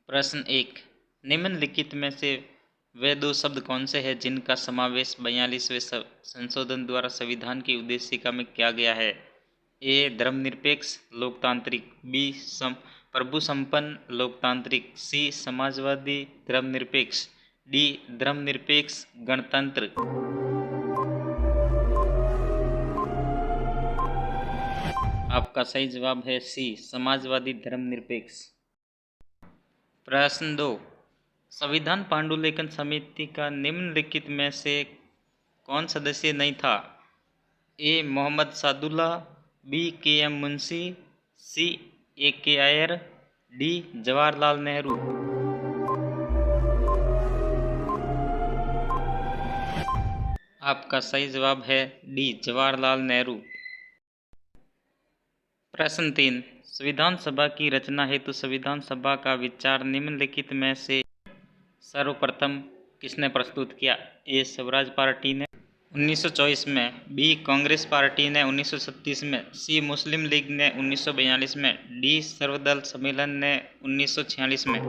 प्रश्न 1। निम्नलिखित में से वे दो शब्द कौन से हैं जिनका समावेश 42वें संशोधन द्वारा संविधान की उद्देशिका में किया गया है? ए धर्मनिरपेक्ष लोकतांत्रिक, बी प्रभु संपन्न लोकतांत्रिक, सी समाजवादी धर्मनिरपेक्ष, डी धर्मनिरपेक्ष गणतंत्र। आपका सही जवाब है सी समाजवादी धर्मनिरपेक्ष। प्रश्न 2। संविधान पांडुलिखन समिति का निम्नलिखित में से कौन सदस्य नहीं था? ए मोहम्मद सादुल्ला, बी के एम मुंशी, सी ए के अय्यर, डी जवाहरलाल नेहरू। आपका सही जवाब है डी जवाहरलाल नेहरू। प्रश्न 3। संविधान सभा की रचना हेतु संविधान सभा का विचार निम्नलिखित में से सर्वप्रथम किसने प्रस्तुत किया? ए स्वराज पार्टी ने 1924 में, बी कांग्रेस पार्टी ने 1936 में, सी मुस्लिम लीग ने 1942 में, डी सर्वदल सम्मेलन ने 1946 में।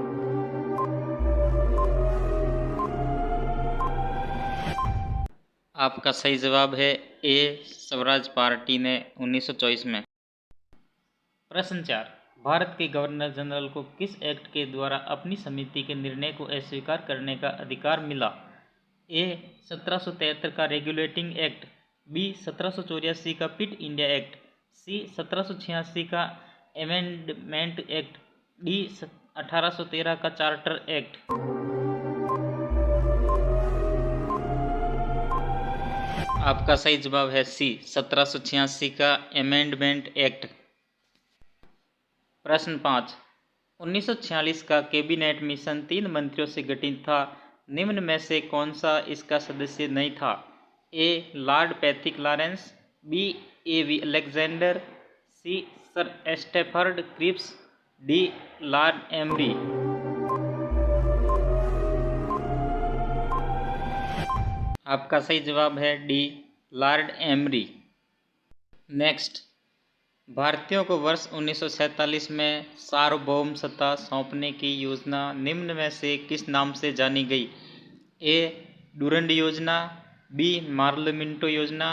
आपका सही जवाब है ए स्वराज पार्टी ने 1924 में। प्रश्न 4। भारत के गवर्नर जनरल को किस एक्ट के द्वारा अपनी समिति के निर्णय को अस्वीकार करने का अधिकार मिला? ए 1773 का रेगुलेटिंग एक्ट, बी 1784 का पिट इंडिया एक्ट, सी 1786 का अमेंडमेंट एक्ट, डी 1813 का चार्टर एक्ट। आपका सही जवाब है सी 1786 का अमेंडमेंट एक्ट। प्रश्न 5। 1946 का कैबिनेट मिशन 3 मंत्रियों से गठित था। निम्न में से कौन सा इसका सदस्य नहीं था? A Lord Pethick Lawrence, B A V Alexander, C Sir Stafford Cripps, D Lord Amery. आपका सही जवाब है डी लॉर्ड एमरी। नेक्स्ट। भारतीयों को वर्ष 1947 में सार्वभौम सत्ता सौंपने की योजना निम्न में से किस नाम से जानी गई? ए डुरंड योजना, बी मार्लमिंटो योजना,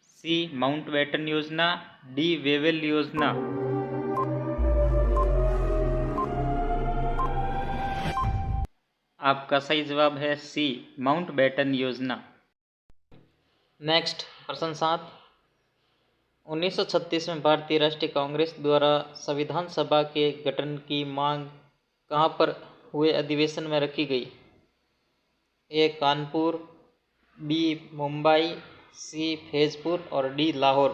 सी माउंटबेटन योजना, डी वेवेल योजना। आपका सही जवाब है सी माउंटबेटन योजना। नेक्स्ट। प्रश्न 7। 1936 में भारतीय राष्ट्रीय कांग्रेस द्वारा संविधान सभा के गठन की मांग कहाँ पर हुए अधिवेशन में रखी गई? ए कानपुर, बी मुंबई, सी फैजपुर और डी लाहौर।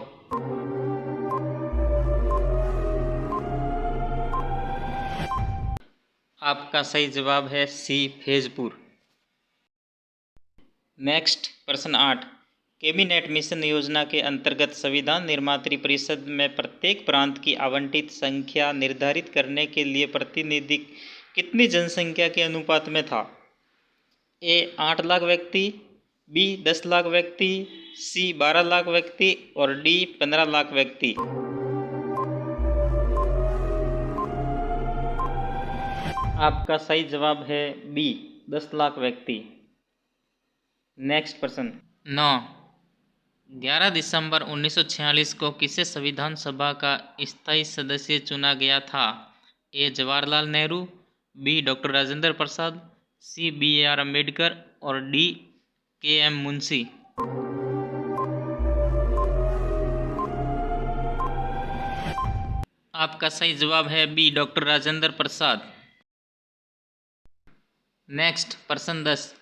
आपका सही जवाब है सी फैजपुर। नेक्स्ट। प्रश्न 8। कैबिनेट मिशन योजना के अंतर्गत संविधान निर्मात्री परिषद में प्रत्येक प्रांत की आवंटित संख्या निर्धारित करने के लिए प्रतिनिधि कितनी जनसंख्या के अनुपात में था? ए 8 लाख व्यक्ति, बी 10 लाख व्यक्ति, सी 12 लाख व्यक्ति और डी 15 लाख व्यक्ति। आपका सही जवाब है बी 10 लाख व्यक्ति। नेक्स्ट प्रश्न 9। 11 दिसंबर 1946 को किसे संविधान सभा का स्थायी सदस्य चुना गया था? A Jawaharlal Nehru, B doctor Rajendra Prasad, C B R Ambedkar और डी के एम मुंशी। आपका सही जवाब है B doctor Rajendra Prasad. Next. प्रश्न 10।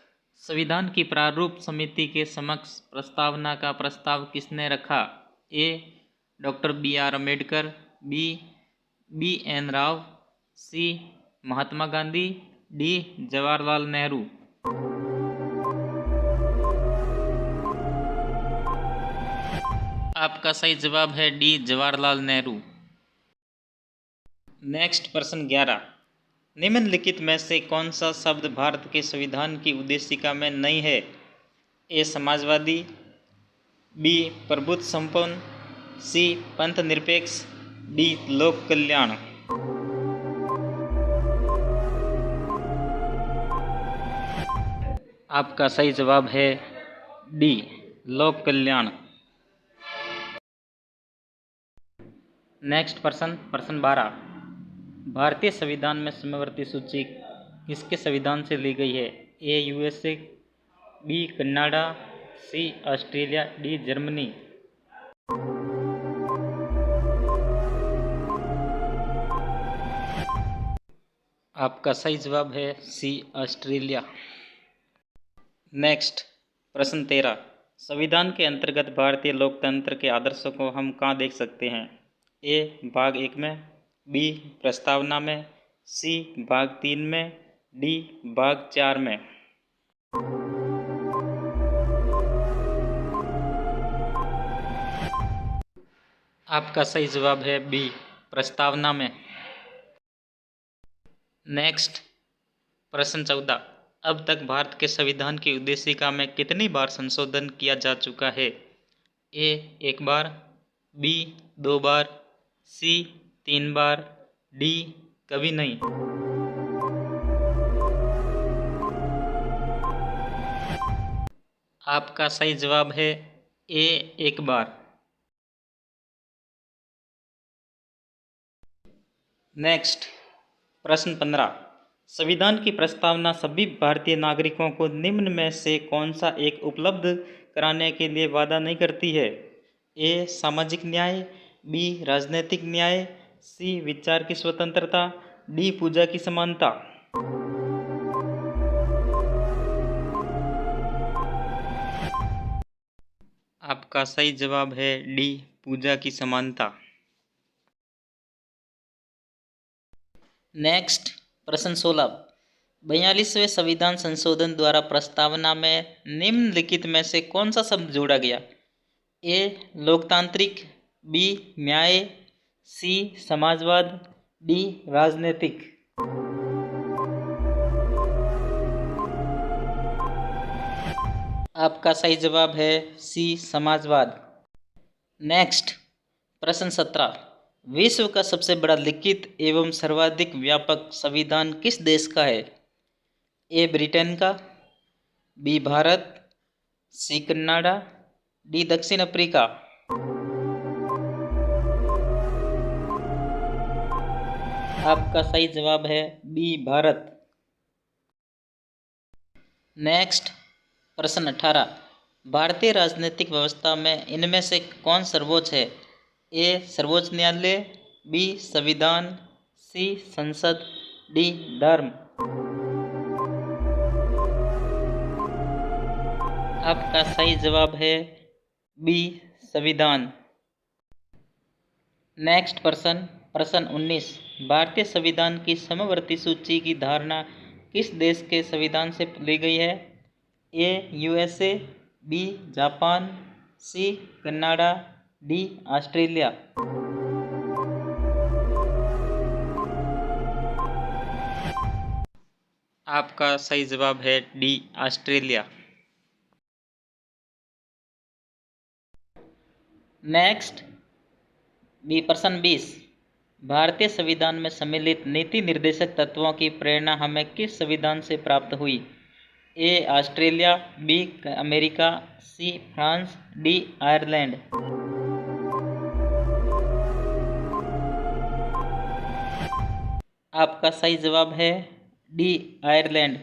संविधान की प्रारूप समिति के समक्ष प्रस्तावना का प्रस्ताव किसने रखा? A doctor B R Ambedkar, B B N Rau, C Mahatma Gandhi, D Jawaharlal Nehru. आपका सही जवाब है डी जवाहरलाल नेहरू। नेक्स्ट। प्रश्न 11। निम्नलिखित में से कौन सा शब्द भारत के संविधान की उद्देशिका में नहीं है? ए समाजवादी, बी प्रभुत्व संपन्न, सी पंथ निरपेक्ष, डी लोक कल्याण। आपका सही जवाब है डी, लोक कल्याण। नेक्स्ट प्रश्न 12। भारतीय संविधान में समवर्ती सूची किसके संविधान से ली गई है? A USA, B Canada, C Australia, D Germany. आपका सही जवाब है सी ऑस्ट्रेलिया। नेक्स्ट प्रश्न 13। संविधान के अंतर्गत भारतीय लोकतंत्र के आदर्शों को हम कहाँ देख सकते हैं? ए भाग 1 में, बी प्रस्तावना में, सी भाग 3 में, डी भाग 4 में। आपका सही जवाब है बी, प्रस्तावना में। नेक्स्ट प्रश्न 14। अब तक भारत के संविधान की उद्देशिका में कितनी बार संशोधन किया जा चुका है? ए 1 बार, बी 2 बार, सी 3 बार, डी कभी नहीं। आपका सही जवाब है ए 1 बार। नेक्स्ट प्रश्न 15। संविधान की प्रस्तावना सभी भारतीय नागरिकों को निम्न में से कौन सा एक उपलब्ध कराने के लिए वादा नहीं करती है? ए सामाजिक न्याय, बी राजनीतिक न्याय, सी विचार की स्वतंत्रता, डी पूजा की समानता। आपका सही जवाब है डी, पूजा की समानता। नेक्स्ट प्रश्न 16। 42वें संविधान संशोधन द्वारा प्रस्तावना में निम्नलिखित में से कौन सा शब्द जोड़ा गया? ए लोकतांत्रिक, बी न्याय, सी समाजवाद, डी राजनीतिक। आपका सही जवाब है सी समाजवाद। नेक्स्ट प्रश्न 17। विश्व का सबसे बड़ा लिखित एवं सर्वाधिक व्यापक संविधान किस देश का है? ए ब्रिटेन का, B Bharat, C Canada, D दक्षिण अफ्रीका। आपका सही जवाब है बी भारत। नेक्स्ट प्रश्न 18। भारतीय राजनीतिक व्यवस्था में इनमें से कौन सर्वोच्च है? ए सर्वोच्च न्यायालय, बी संविधान, सी संसद, डी धर्म। आपका सही जवाब है बी संविधान। नेक्स्ट प्रश्न 19। भारतीय संविधान की समवर्ती सूची की धारणा किस देश के संविधान से ली गई है? A USA, B Japan, C Canada, D Australia. आपका सही जवाब है डी ऑस्ट्रेलिया। नेक्स्ट प्रश्न 20। भारतीय संविधान में सम्मिलित नीति निर्देशक तत्वों की प्रेरणा हमें किस संविधान से प्राप्त हुई? A Australia, B America, C France, D Ireland. आपका सही जवाब है डी आयरलैंड।